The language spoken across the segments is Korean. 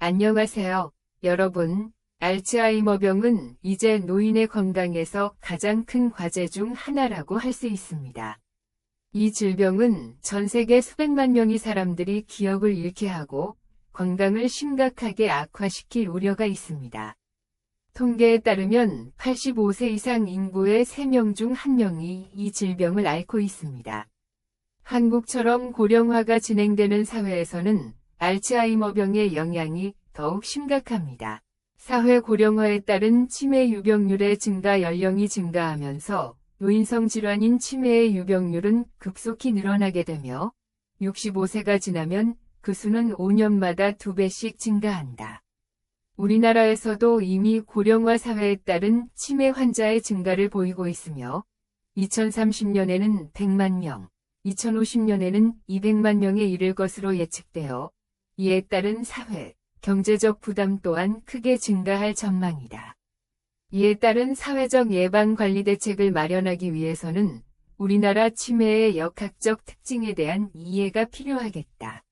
안녕하세요, 여러분. 알츠하이머병은 이제 노인의 건강에서 가장 큰 과제 중 하나라고 할 수 있습니다. 이 질병은 전 세계 수백만 명의 사람들이 기억을 잃게 하고 건강을 심각하게 악화시킬 우려가 있습니다. 통계에 따르면 85세 이상 인구의 3명 중 1명이 이 질병을 앓고 있습니다. 한국처럼 고령화가 진행되는 사회에서는 알츠하이머병의 영향이 더욱 심각합니다. 사회 고령화에 따른 치매 유병률의 증가, 연령이 증가하면서 노인성 질환인 치매의 유병률은 급속히 늘어나게 되며 65세가 지나면 그 수는 5년마다 2배씩 증가한다. 우리나라에서도 이미 고령화 사회에 따른 치매 환자의 증가를 보이고 있으며 2030년에는 100만 명, 2050년에는 200만 명에 이를 것으로 예측되어 이에 따른 사회, 경제적 부담 또한 크게 증가할 전망이다. 이에 따른 사회적 예방관리 대책을 마련하기 위해서는 우리나라 치매의 역학적 특징에 대한 이해가 필요하겠다.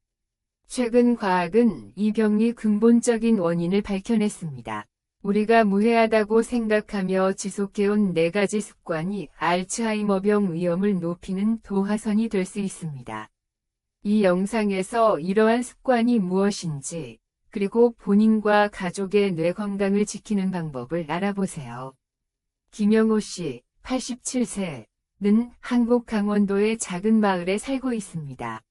최근 과학은 이 병의 근본적인 원인을 밝혀냈습니다. 우리가 무해하다고 생각하며 지속해온 4가지 습관이 알츠하이머병 위험을 높이는 도화선이 될 수 있습니다. 이 영상에서 이러한 습관이 무엇인지, 그리고 본인과 가족의 뇌 건강을 지키는 방법을 알아보세요. 김영호 씨, 87세는 한국 강원도의 작은 마을에 살고 있습니다.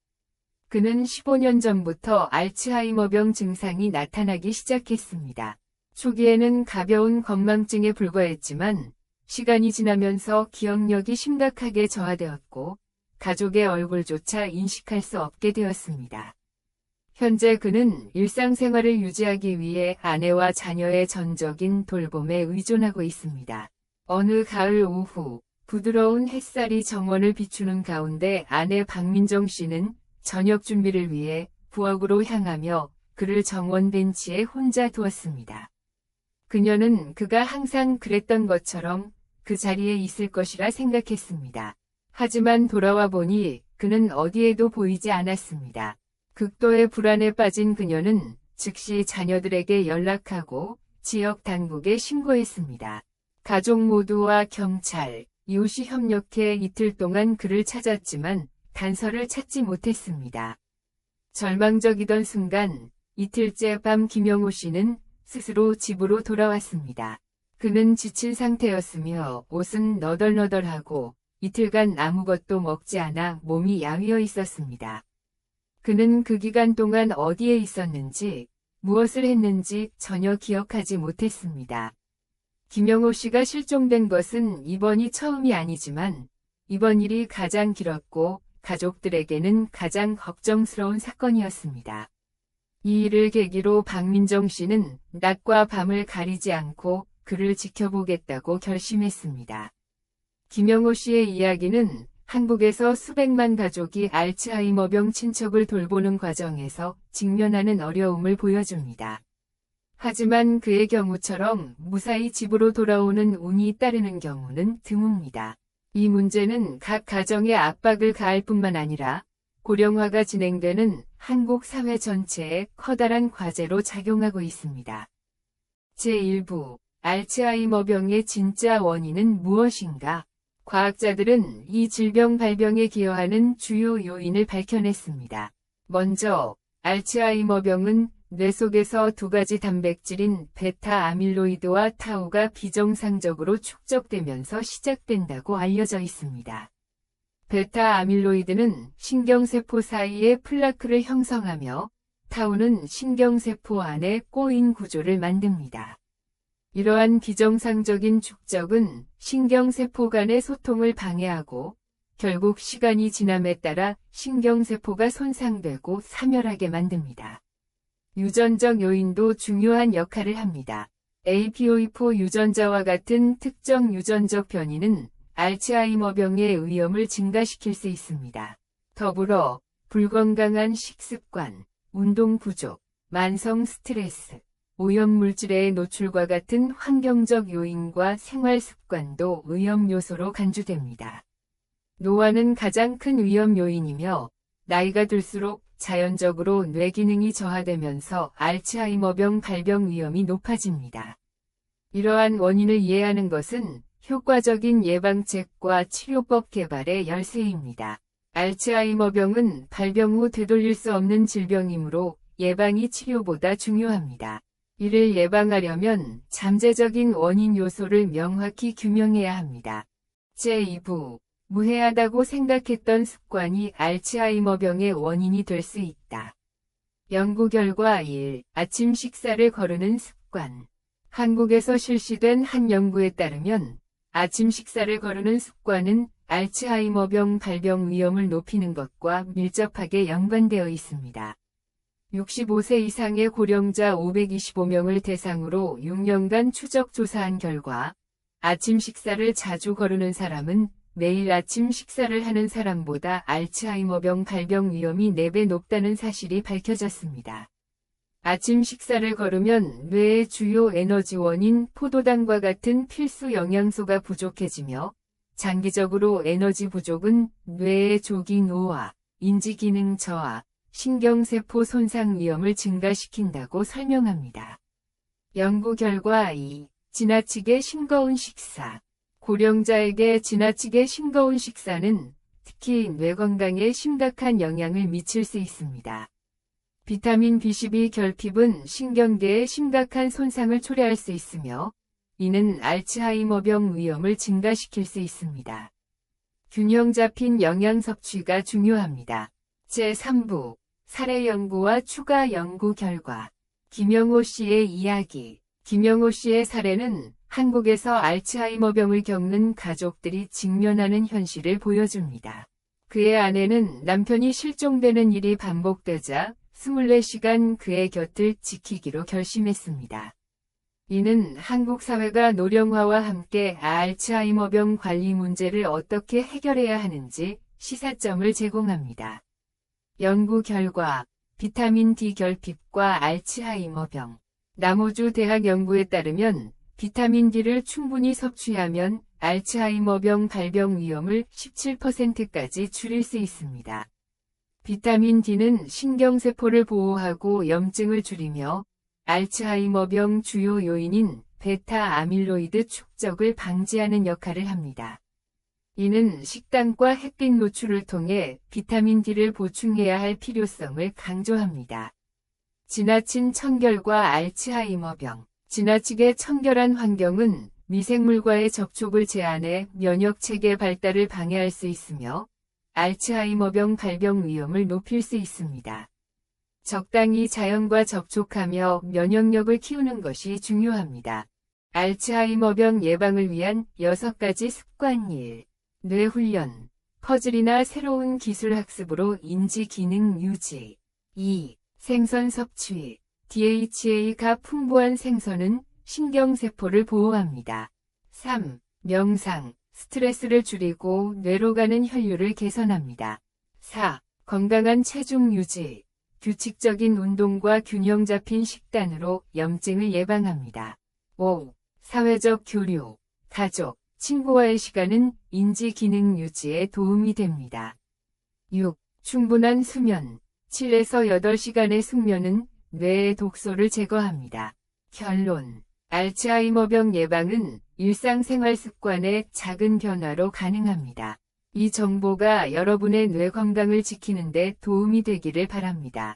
그는 15년 전부터 알츠하이머병 증상이 나타나기 시작했습니다. 초기에는 가벼운 건망증에 불과했지만 시간이 지나면서 기억력이 심각하게 저하되었고 가족의 얼굴조차 인식할 수 없게 되었습니다. 현재 그는 일상생활을 유지하기 위해 아내와 자녀의 전적인 돌봄에 의존하고 있습니다. 어느 가을 오후 부드러운 햇살이 정원을 비추는 가운데 아내 박민정 씨는 저녁 준비를 위해 부엌으로 향하며 그를 정원 벤치에 혼자 두었습니다. 그녀는 그가 항상 그랬던 것처럼 그 자리에 있을 것이라 생각했습니다. 하지만 돌아와 보니 그는 어디에도 보이지 않았습니다. 극도의 불안에 빠진 그녀는 즉시 자녀들에게 연락하고 지역 당국에 신고했습니다. 가족 모두와 경찰, 이웃이 협력해 이틀 동안 그를 찾았지만 단서를 찾지 못했습니다. 절망적이던 순간 이틀째 밤 김영호 씨는 스스로 집으로 돌아왔습니다. 그는 지친 상태였으며 옷은 너덜너덜하고 이틀간 아무것도 먹지 않아 몸이 야위어 있었습니다. 그는 그 기간 동안 어디에 있었는지, 무엇을 했는지 전혀 기억하지 못했습니다. 김영호 씨가 실종된 것은 이번이 처음이 아니지만 이번 일이 가장 길었고 가족들에게는 가장 걱정스러운 사건이었습니다. 이 일을 계기로 박민정 씨는 낮과 밤을 가리지 않고 그를 지켜보겠다고 결심했습니다. 김영호 씨의 이야기는 한국에서 수백만 가족이 알츠하이머병 친척을 돌보는 과정에서 직면하는 어려움을 보여줍니다. 하지만 그의 경우처럼 무사히 집으로 돌아오는 운이 따르는 경우는 드뭅니다. 이 문제는 각 가정에 압박을 가할 뿐만 아니라 고령화가 진행되는 한국 사회 전체에 커다란 과제로 작용하고 있습니다. 제1부 알츠하이머병의 진짜 원인은 무엇인가? 과학자들은 이 질병 발병에 기여하는 주요 요인을 밝혀냈습니다. 먼저 알츠하이머병은 뇌 속에서 2가지 단백질인 베타 아밀로이드와 타우가 비정상적으로 축적되면서 시작된다고 알려져 있습니다. 베타 아밀로이드는 신경세포 사이에 플라크를 형성하며 타우는 신경세포 안에 꼬인 구조를 만듭니다. 이러한 비정상적인 축적은 신경세포 간의 소통을 방해하고 결국 시간이 지남에 따라 신경세포가 손상되고 사멸하게 만듭니다. 유전적 요인도 중요한 역할을 합니다. APOE4 유전자와 같은 특정 유전적 변이는 알츠하이머병의 위험을 증가시킬 수 있습니다. 더불어 불건강한 식습관, 운동 부족, 만성 스트레스, 오염물질의 노출과 같은 환경적 요인과 생활 습관도 위험 요소로 간주됩니다. 노화는 가장 큰 위험 요인이며 나이가 들수록 자연적으로 뇌 기능이 저하되면서 알츠하이머병 발병 위험이 높아집니다. 이러한 원인을 이해하는 것은 효과적인 예방책과 치료법 개발의 열쇠입니다. 알츠하이머병은 발병 후 되돌릴 수 없는 질병이므로 예방이 치료보다 중요합니다. 이를 예방하려면 잠재적인 원인 요소를 명확히 규명해야 합니다. 제2부, 무해하다고 생각했던 습관이 알츠하이머병의 원인이 될 수 있다. 연구 결과 1. 아침 식사를 거르는 습관. 한국에서 실시된 한 연구에 따르면 아침 식사를 거르는 습관은 알츠하이머병 발병 위험을 높이는 것과 밀접하게 연관되어 있습니다. 65세 이상의 고령자 525명을 대상으로 6년간 추적 조사한 결과 아침 식사를 자주 거르는 사람은 매일 아침 식사를 하는 사람보다 알츠하이머병 발병 위험이 4배 높다는 사실이 밝혀졌습니다. 아침 식사를 거르면 뇌의 주요 에너지원인 포도당과 같은 필수 영양소가 부족해지며 장기적으로 에너지 부족은 뇌의 조기 노화, 인지기능 저하, 신경세포 손상 위험을 증가시킨다고 설명합니다. 연구 결과 2. 지나치게 싱거운 식사. 고령자에게 지나치게 싱거운 식사는 특히 뇌 건강에 심각한 영향을 미칠 수 있습니다. 비타민 B12 결핍은 신경계에 심각한 손상을 초래할 수 있으며 이는 알츠하이머병 위험을 증가시킬 수 있습니다. 균형 잡힌 영양 섭취가 중요합니다. 제3부, 사례 연구와 추가 연구 결과. 김영호 씨의 이야기. 김영호 씨의 사례는 한국에서 알츠하이머병을 겪는 가족들이 직면하는 현실을 보여줍니다. 그의 아내는 남편이 실종되는 일이 반복되자 24시간 그의 곁을 지키기로 결심했습니다. 이는 한국 사회가 노령화와 함께 알츠하이머병 관리 문제를 어떻게 해결해야 하는지 시사점을 제공합니다. 연구 결과, 비타민 D 결핍과 알츠하이머병. 남호주 대학 연구에 따르면 비타민 D를 충분히 섭취하면 알츠하이머병 발병 위험을 17%까지 줄일 수 있습니다. 비타민 D는 신경세포를 보호하고 염증을 줄이며 알츠하이머병 주요 요인인 베타 아밀로이드 축적을 방지하는 역할을 합니다. 이는 식단과 햇빛 노출을 통해 비타민 D를 보충해야 할 필요성을 강조합니다. 지나친 청결과 알츠하이머병. 지나치게 청결한 환경은 미생물과의 접촉을 제한해 면역체계 발달을 방해할 수 있으며 알츠하이머병 발병 위험을 높일 수 있습니다. 적당히 자연과 접촉하며 면역력을 키우는 것이 중요합니다. 알츠하이머병 예방을 위한 6가지 습관 1. 뇌훈련, 퍼즐이나 새로운 기술 학습으로 인지 기능 유지. 2. 생선 섭취, DHA가 풍부한 생선은 신경세포를 보호합니다. 3. 명상, 스트레스를 줄이고 뇌로 가는 혈류를 개선합니다. 4. 건강한 체중 유지, 규칙적인 운동과 균형 잡힌 식단으로 염증을 예방합니다. 5. 사회적 교류, 가족, 친구와의 시간은 인지 기능 유지에 도움이 됩니다. 6. 충분한 수면, 7에서 8시간의 숙면은 뇌의 독소를 제거합니다. 결론. 알츠하이머병 예방은 일상생활 습관의 작은 변화로 가능합니다. 이 정보가 여러분의 뇌 건강을 지키는 데 도움이 되기를 바랍니다.